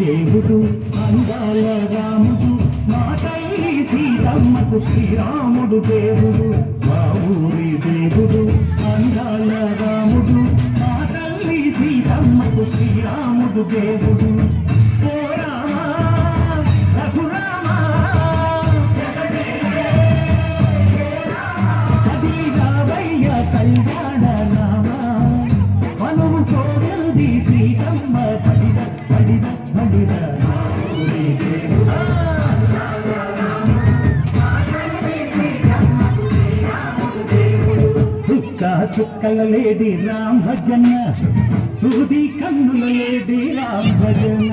దేవుడు అందాల రాముడు మా తల్లి సీతమ్మకు శ్రీరాముడు దేవుడు మా ఊరి దేవుడు అందాల రాముడు మా తల్లి సీతమ్మకు శ్రీరాముడు దేవుడు కళ్యాణ నామ మనువు కోరది శ్రీరమ్మ పడిద పడిద పడిద చుక్క చుక్కల లేడి రామ్ భజన సూది కన్నుల లేడి రామ్ భజన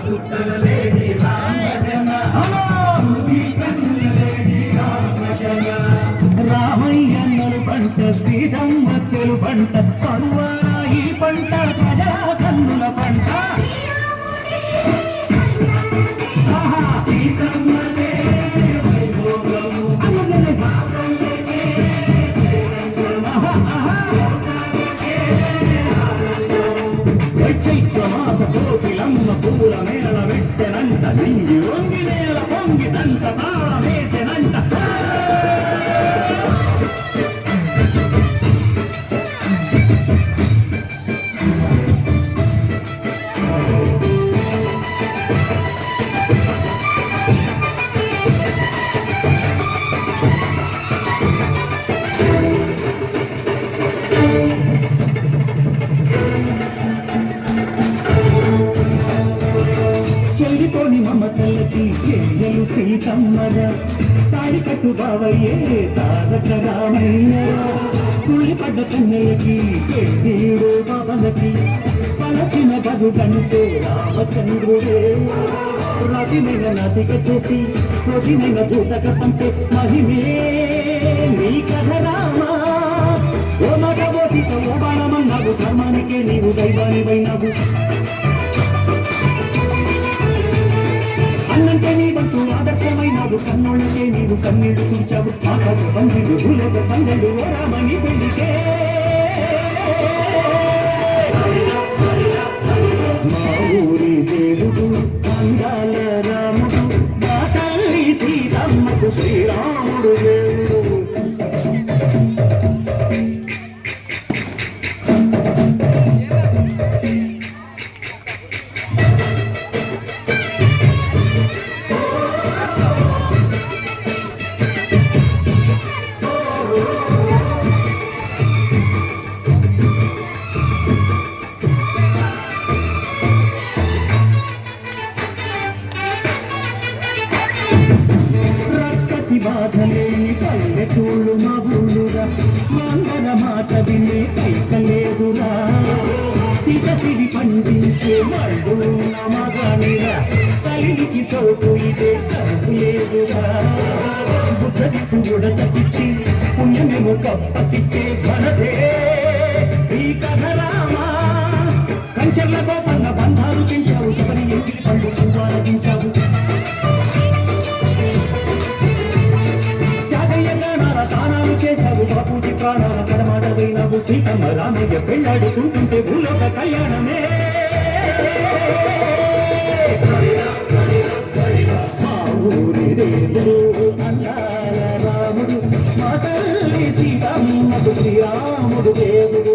చుక్కల లేడి రామ్ భజన సూది కన్నుల లేడి రామ్ భజన రామయ్య పంట సీతమ్మ తెలు పంట పరువారా ఈ పంట ప్రజా కన్నుల పంట చైత్రమాస కోకిలమ్మ పూల మేళ వెట్టెనంట నింగి వంగి నేల పొంగిదంత తాళ వేసెనంట చెల్లిపోని మమతలకి చెయ్యలు సీతమ్మర తాడికట్టు బావయ్యే తారక రామయ్య కుళ్ళిపడ్డ కన్నెలకి పెళ్ళీడు బావలకి పలచిన బదుగంటే రామచంద్రుడే రతినైన నదిక చేసి రతినైన దూతక పంపే మహిమే నీ కథ రామా ఓ మగబోతిక ఓ బాణమన్నావు ధర్మానికే నీవు దైవానివైనావు అన్నంటే నీ వంతు ఆదర్శమైనవు కన్నోళ్ళకే నీవు కన్నీళ్లు తుడిచావు ఆకాశ బంధుడు భూలోక సంగడు రామని పెళ్లికే మా ఊరి దేవుడు అందాల రాముడు మా తల్లి సీతమ్మకు శ్రీరాముడు దేవుడు బాధలేని పల్లెటూళ్ళు మగులురా మందర మాట విని కైకలేదురా సిగసిరి పండించే మళ్ళు మగానిరా తల్లికి చోటు ఇదే కరుపు లేదురా బుద్ధకి కూడా తప్పించి పుణ్యమేమో కప్పతిచ్చే ఘనతే ఈ కథ రామా కంచెర్ల గోపన్న బంధాలు పెంచావు శబరి ఇంటికి పండు సంపాదించావు దానాలు చేశావు బాపూజీ ప్రాణాల కడమాడవైనవు సీతమ్మ రామయ్య పెళ్ళాడుకుంటుంటే భూలోక కళ్యాణమే మా ఊరి దేవుడు అందాల రాముడు మా తల్లి సీతమ్మకు శ్రీరాముడు దేవుడు